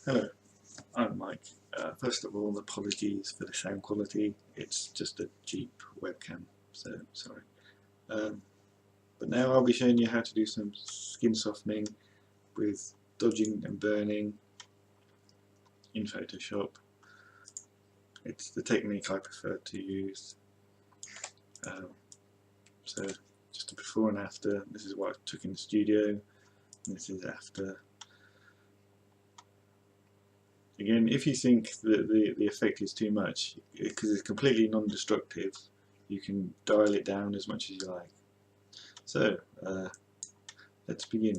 Hello, I'm Mike. First of all, apologies for the sound quality. It's just a cheap webcam, so sorry. But now I'll be showing you how to do some skin softening with dodging and burning in Photoshop. It's the technique I prefer to use. So just a before and after. This is what I took in the studio, and this is after. Again, if you think that the effect is too much, because it's completely non-destructive, you can dial it down as much as you like. So, let's begin.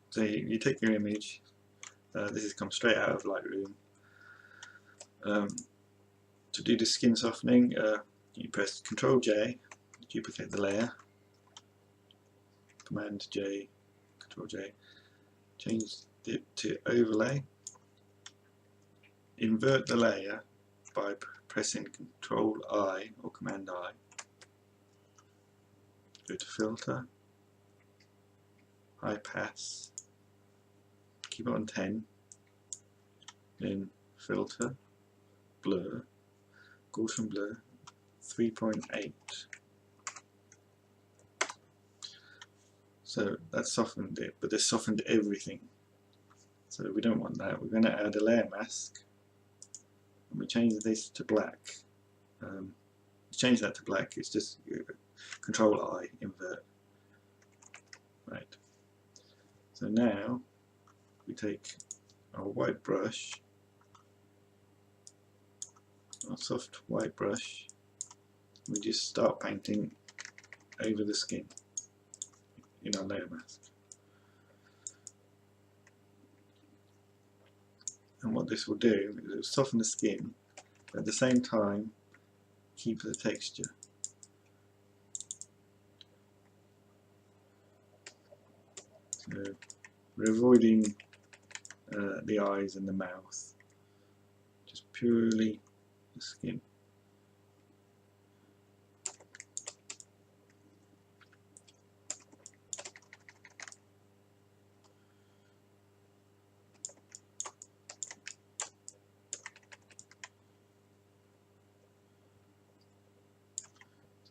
So you take your image, this has come straight out of Lightroom. To do the skin softening, you press Ctrl J, duplicate the layer, Command J, Ctrl J, change it to overlay, invert the layer by pressing Ctrl I or Command I, go to filter, high pass, keep it on 10, then filter, blur, Gaussian blur, 3.8. So that's softened it, but it's softened everything. So we don't want that. We're going to add a layer mask, and we change this to black. To change that to black, it's just Control I, invert. Right. So now we take our white brush, our soft white brush, and we just start painting over the skin in our layer mask. And what this will do is it will soften the skin, but at the same time keep the texture. So we're avoiding the eyes and the mouth, just purely the skin.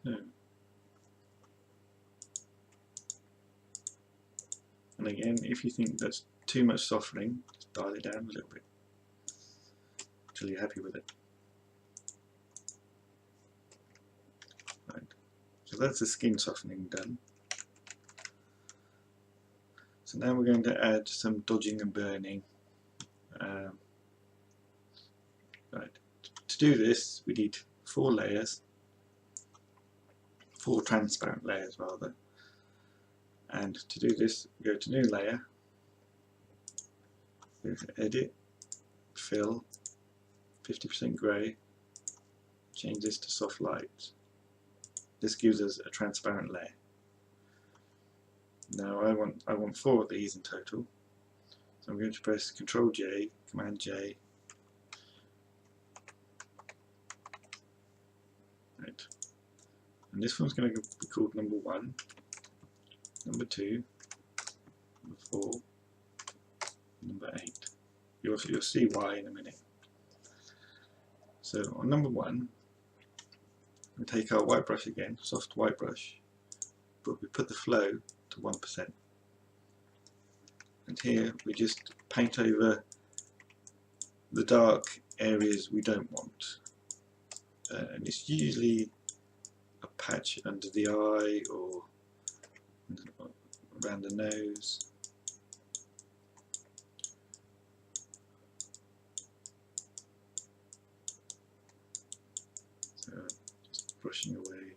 So, and again, if you think that's too much softening, just dial it down a little bit until you're happy with it. Right. So that's the skin softening done. So now we're going to add some dodging and burning. Right. To do this, we need 4 layers, 4 transparent layers rather. And to do this, go to New Layer, go to Edit, Fill, 50% grey, change this to Soft Light. This gives us a transparent layer. Now I want 4 of these in total, so I'm going to press Ctrl J, Command J. Right. And this one's going to be called number 1, number 2, number 4, number 8. You'll see why in a minute. So on number 1, we take our white brush again, soft white brush, but we put the flow to 1%. And here we just paint over the dark areas we don't want. And it's usually a patch under the eye or around the nose. So just brushing away.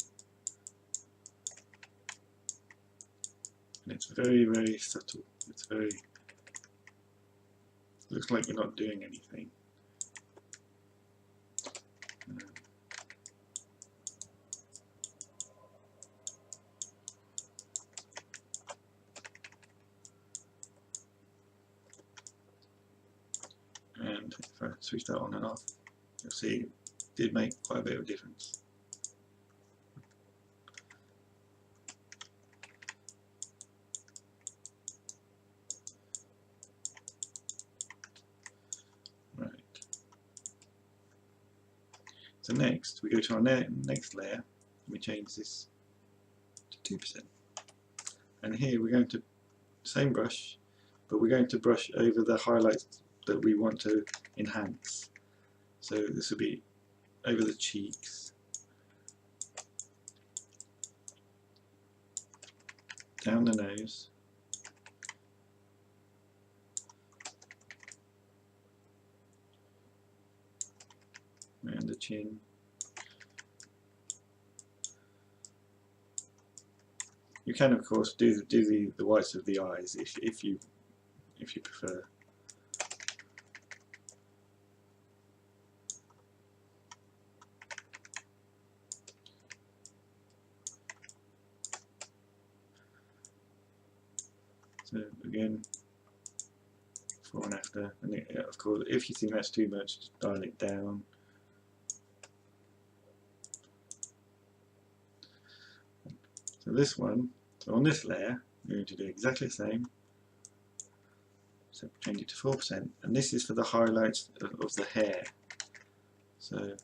And it's very, very subtle. It's very, looks like you're not doing anything. And if I switch that on and off, you'll see it did make quite a bit of difference. So next we go to our next layer and we change this to 2%. And here we're going to, same brush, but we're going to brush over the highlights that we want to enhance. So this will be over the cheeks, down the nose, around the chin, you can of course do the whites of the eyes if you prefer. So again, before and after, and of course if you think that's too much, just dial it down. So this one, so on this layer, we're going to do exactly the same. So change it to 4%, and this is for the highlights of the hair. So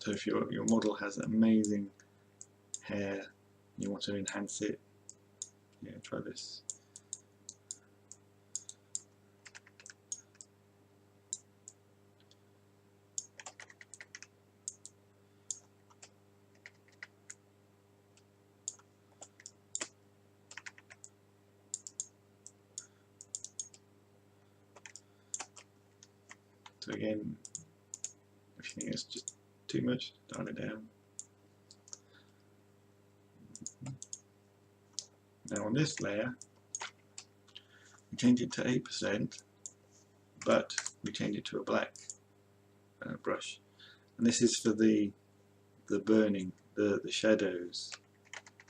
if your model has amazing hair, you want to enhance it, yeah, try this. So again, if you think it's just too much, dial it down. Now on this layer, we change it to 8%, but we change it to a black brush, and this is for the burning, the shadows.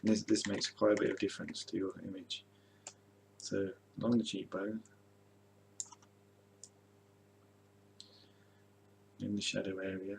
And this makes quite a bit of difference to your image. So along the cheekbone, in the shadow area,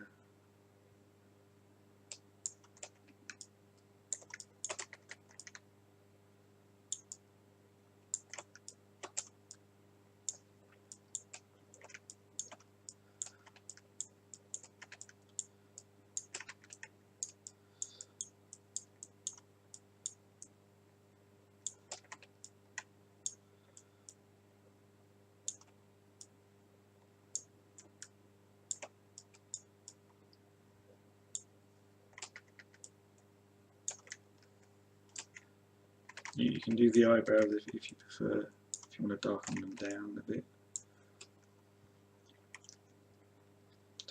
you can do the eyebrows if you prefer, if you want to darken them down a bit.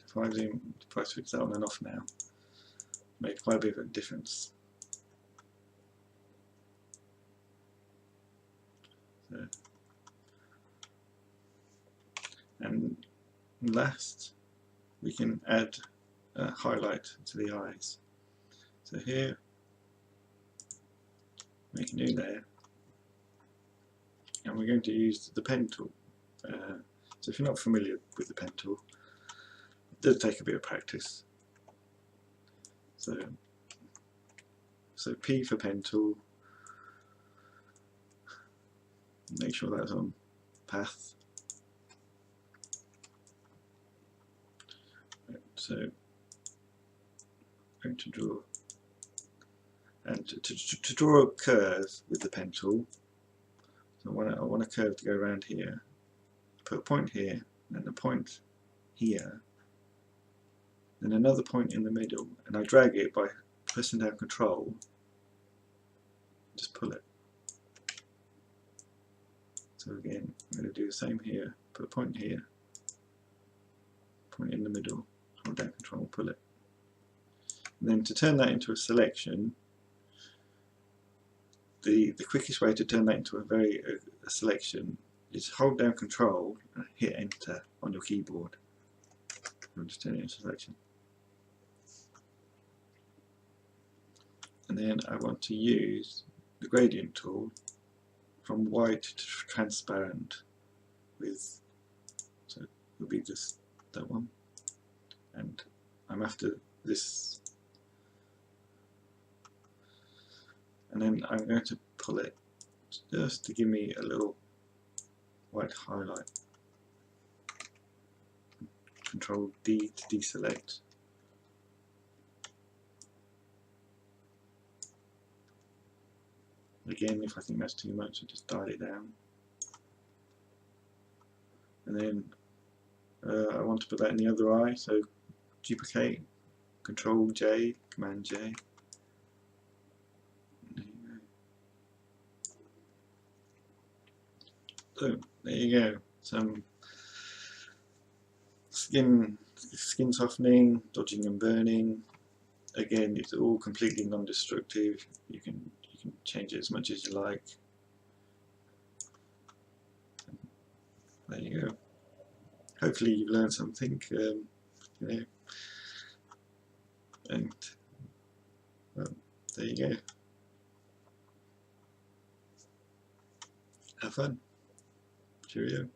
So if I switch that on and off now, made quite a bit of a difference. So, and last, we can add a highlight to the eyes. So here, make a new layer, and we're going to use the pen tool. So if you're not familiar with the pen tool, it does take a bit of practice. So P for pen tool, make sure that's on path. So I'm going to draw, and to draw a curve with the pen tool, so I want a curve to go around here, put a point here, and a point here, then another point in the middle, and I drag it by pressing down Control, just pull it. So again, I'm going to do the same here, put a point here, point in the middle, hold down Control, pull it. And then to turn that into a selection, the quickest way to turn that into a selection is hold down Control and hit Enter on your keyboard. I'll just turn it into a selection. And then I want to use the gradient tool from white to transparent with, so it will be just that one, and I'm after this, and then I'm going to pull it just to give me a little white highlight. Control D to deselect. Again, if I think that's too much, I just dial it down. And then I want to put that in the other eye, so duplicate, Control J, Command J. There you go. So there you go. Some skin softening, dodging and burning. Again, it's all completely non-destructive. You can change it as much as you like. There you go. Hopefully you've learned something, you know, and well, there you go. Have fun. Cheerio.